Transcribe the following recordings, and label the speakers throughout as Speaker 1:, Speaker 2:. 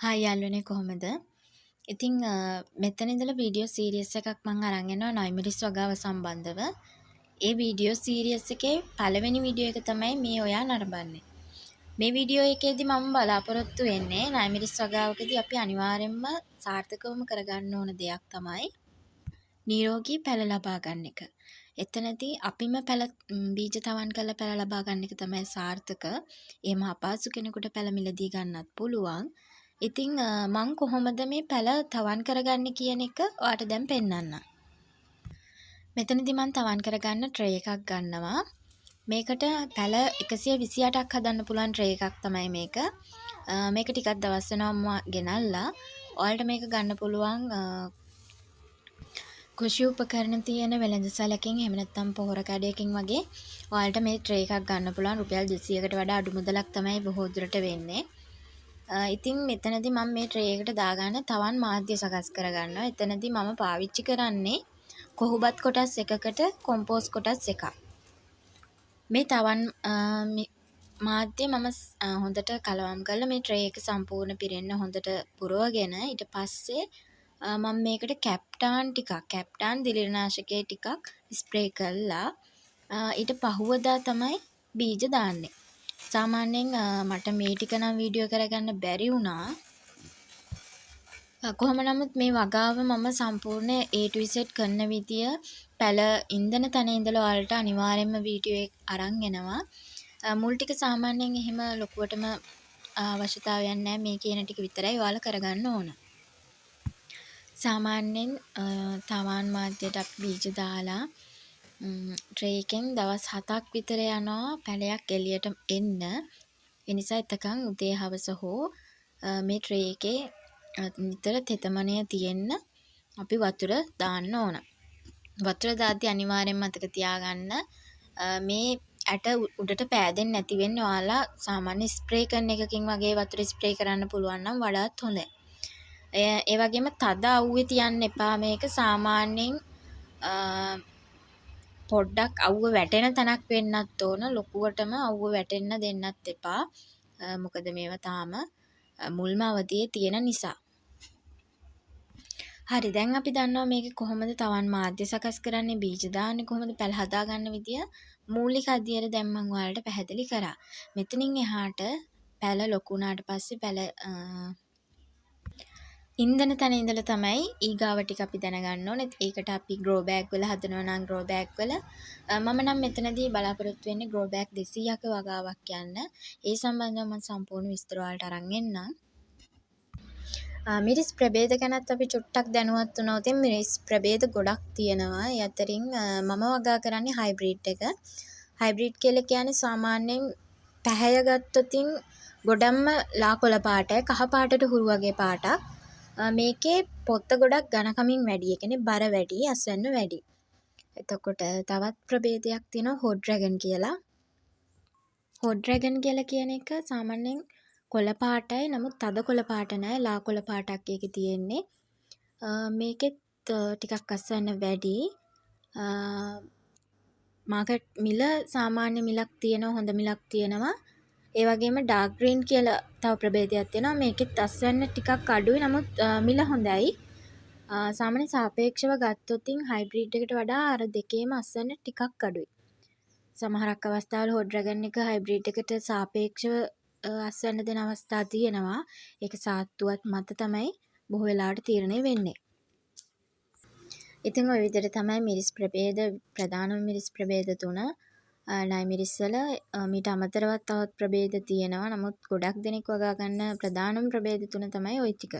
Speaker 1: Hi යාළුවනේ කොහොමද? ඉතින් මෙතන ඉඳලා වීඩියෝ සීරීස් එකක් මම අරන් එනවා නයිමිරිස් වගාව සම්බන්ධව. ඒ වීඩියෝ සීරීස් එකේ පළවෙනි වීඩියෝ එක තමයි මේ ඔයා නරඹන්නේ. මේ වීඩියෝ එකේදී මම බලාපොරොත්තු වෙන්නේ නයිමිරිස් වගාවකදී අපි අනිවාර්යයෙන්ම සාර්ථකවම කරගන්න ඕන දෙයක් තමයි නිරෝගී පැළ ලබා ගන්න එක. එතනදී අපිම බීජ තවන් කරලා පැළ ලබා ගන්න එක තමයි සාර්ථක. එහෙම අපහසු කෙනෙකුට පැළ මිලදී ගන්නත් පුළුවන්. ඉතින් මං කොහොමද මේ පැළ තවන් කරගන්නේ කියන එක ඔයාලට දැන් පෙන්නන්නම්. මෙතනදී මං තවන් කරගන්න ට්‍රේ එකක් ගන්නවා. මේකට පැළ 128ක් හදන්න පුළුවන් ට්‍රේ එකක් තමයි මේක. මේක ටිකක් දවස් වෙනවා මම ගෙනල්ලා. ඔයාලට මේක ගන්න පුළුවන් කෘෂි උපකරණ තියෙන වෙළඳසැලකින් එහෙම නැත්නම් පොහොර කඩයකින් වගේ ඔයාලට මේ ට්‍රේ එකක් ගන්න පුළුවන් රුපියල් 200කට වඩා අඩු මුදලක් තමයි බොහෝ දුරට වෙන්නේ. ඉතින් මෙතනදී මම මේ ට්‍රේ එකට දාගන්න තවන් මාධ්‍ය සකස් කරගන්නවා. එතනදී මම පාවිච්චි කරන්නේ කොහොබත් කොටස් එකකට කොම්පෝස් කොටස් එකක්. මේ තවන් මාධ්‍ය මම හොඳට කලවම් කරලා මේ ට්‍රේ එක සම්පූර්ණ පිරෙන්න හොඳට පුරවගෙන ඊට පස්සේ මම මේකට කැප්ටාන් දිලිරනාශකයේ ටිකක් ස්ප්‍රේ කරලා ඊට පහුවදා තමයි බීජ දාන්නේ. සාමාන්‍යයෙන් මට මේ ටික නම් වීඩියෝ කරගන්න බැරි වුණා. කොහොම නමුත් මේ වගාව මම සම්පූර්ණ A to Z කරන විදිය පැළ ඉන්දන තැන ඉඳලා ඔයාලට අනිවාර්යයෙන්ම වීඩියෝ එක අරන් එනවා. මුල් ටික සාමාන්‍යයෙන් එහෙම ලොකුවටම අවශ්‍යතාවයක් නැහැ. මේ කියන ටික විතරයි ඔයාලා කරගන්න ඕන. සාමාන්‍යයෙන් තවන් මාධ්‍යයට අපි බීජ දාලා ට්‍රේ එකෙන් දවස් 7ක් විතර යනවා පැලයක් එළියට එන්න. ඒ නිසා එතකන් උදේ හවස හෝ මේ ට්‍රේ එකේ නිතර තෙතමනය තියෙන්න අපි වතුර දාන්න ඕන. වතුර දාද්දී අනිවාර්යෙන් මතක තියාගන්න මේ ඇට උඩට පෑදෙන්නේ නැති වෙන්න ඔයාලා සාමාන්‍ය ස්ප්‍රේ කරන එකකින් වගේ වතුර ස්ප්‍රේ කරන්න පුළුවන් නම් වඩාත් හොඳයි. ඒ වගේම තද අවුවේ තියන්න එපා මේක සාමාන්‍යයෙන් පොඩ්ඩක් අවුව වැටෙන තැනක් වෙන්නත් ඕන. ලොකුවටම අවුව වැටෙන්න දෙන්නත් එපා. මොකද මේවා තාම මුල්ම අවදියේ තියෙන නිසා. හරි දැන් අපි දන්නවා මේක කොහොමද තවන් මාධ්‍ය සකස් කරන්නේ බීජ දාන්නේ කොහොමද පැළ හදා ගන්න විදිය මූලික අධ්‍යයන දැන් මම ඔයාලට පැහැදිලි කරා. මෙතනින් එහාට පැළ ලොකු වුණාට පස්සේ පැළ ඉන්දන තැන ඉඳලා තමයි ඊගාව ටික අපි දැනගන්න ඕනේ. ඒකට අපි ග්‍රෝ බෑග් වල හදනවා නම් ග්‍රෝ බෑග් වල මම නම් මෙතනදී බලාපොරොත්තු වෙන්නේ ග්‍රෝ බෑග් 200ක වගාවක් යන්න. ඒ සම්බන්ධව මම සම්පූර්ණ විස්තර වලට අරන් එන්නම්. මිරිස් ප්‍රභේද ගැනත් අපි චුට්ටක් දැනුවත් වුණොත් මිරිස් ප්‍රභේද ගොඩක් තියෙනවා. ඒ අතරින් මම වගා කරන්නේ හයිබ්‍රිඩ් එක. හයිබ්‍රිඩ් කියලා කියන්නේ සාමාන්‍යයෙන් පැහැය ගත්තොතින් ගොඩක්ම ලා කොළ පාටයි කහ පාටට හුරු වගේ පාටක්. මේකේ පොත්ත ගොඩක් ඝනකමින් වැඩි. ඒ කියන්නේ බර වැඩි, අස්වැන්න වැඩි. එතකොට තවත් ප්‍රභේදයක් තියෙනවා හොඩ් ඩ්‍රැගන් කියලා. හොඩ් ඩ්‍රැගන් කියලා කියන එක සාමාන්‍යයෙන් කොළ පාටයි. නමුත් තද කොළ පාට නෑ. ලා කොළ පාටක් ඒකේ තියෙන්නේ. මේකෙත් ටිකක් අස්වැන්න වැඩි. මාකට් මිල සාමාන්‍ය මිලක් තියෙනවා, හොඳ මිලක් තියෙනවා. ඒ වගේම ඩාර්ක් ග්‍රීන් කියලා තව ප්‍රභේදයක් තියෙනවා. මේකෙත් අස්වැන්න ටිකක් අඩුයි. නමුත් මිල හොඳයි. සාමාන්‍ය සාපේක්ෂව ගත්තොත් හයිබ්‍රිඩ් එකට වඩා අර දෙකේම අස්වැන්න ටිකක් අඩුයි. සමහරක් අවස්ථාවල හොඩ් ඩ්‍රැගන් එක හයිබ්‍රිඩ් එකට සාපේක්ෂව අස්වැන්න දෙන අවස්ථා තියෙනවා. ඒක සාත්තුවත් මත තමයි බොහෝ වෙලාවට තීරණය වෙන්නේ. ඉතින් ওই විදිහට තමයි මිරිස් ප්‍රභේද ප්‍රධානම මිරිස් ප්‍රභේද තුන නයිමිරිස් වල මීට අමතරව තවත් ප්‍රභේද තියෙනවා. නමුත් ගොඩක් දෙනෙක් වගා ගන්න ප්‍රධානම ප්‍රභේද තුන තමයි ওই ටික.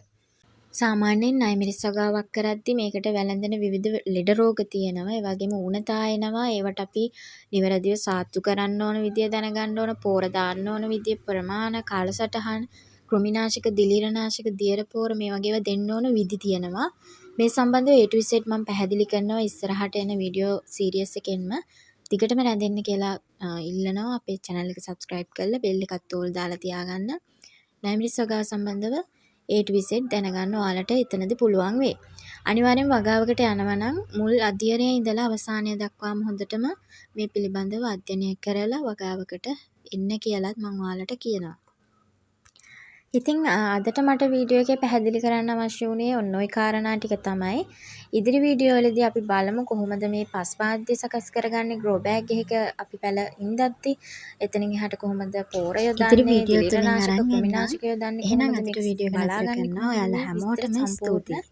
Speaker 1: සාමාන්‍යයෙන් නයිමිරිස් වගාවක් කරද්දී මේකට වැළඳෙන විවිධ ලෙඩ රෝග තියෙනවා. ඒ වගේම ඌනතා එනවා. ඒවට අපි නිවැරදිව සාත්තු කරන්න ඕන විදිය දැනගන්න ඕන. පෝර දාන්න ඕන විදිය ප්‍රමාණ කාලසටහන් කෘමිනාශක දිලීරනාශක දියර පෝර මේ වගේ ඒවා දෙන්න ඕන විදි තියෙනවා. මේ සම්බන්ධව A to Z මම පැහැදිලි කරනවා ඉස්සරහට එන වීඩියෝ සීරීස් එකෙන්ම. දිගටම රැඳෙන්න කියලා ඉල්ලනවා. අපේ channel එක subscribe කරලා bell එකත් ඕල් දාලා තියාගන්න. නයිමිරිස් වගාව සම්බන්ධව A to Z දැනගන්න ඔයාලට එතනදී පුළුවන් වෙයි. අනිවාර්යෙන් වගාවකට යනවා නම් මුල් අධ්‍යයනයේ ඉඳලා අවසානය දක්වාම හොඳටම මේ පිළිබඳව අධ්‍යයනය කරලා වගාවකට එන්න කියලාත් මම ඔයාලට කියනවා. ඉතින් අදට මට වීඩියෝ එකේ පැහැදිලි කරන්න අවශ්‍ය වුණේ ඔන්න ඔය කාරණා ටික තමයි. ඉදිරි වීඩියෝ වලදී අපි බලමු කොහොමද මේ පස් වාද්‍ය සකස් කරගන්නේ ග්‍රෝ බෑග් එකක අපි පැල ඉඳද්දි. එතනින් එහාට කොහොමද පෝර යොදන්නේ, දිලීරනාශක, කෘමිනාශක යොදන්නේ, කොහොමද මේක බලාගන්නේ, ඔයාලා හැමෝටම ස්තුතියි.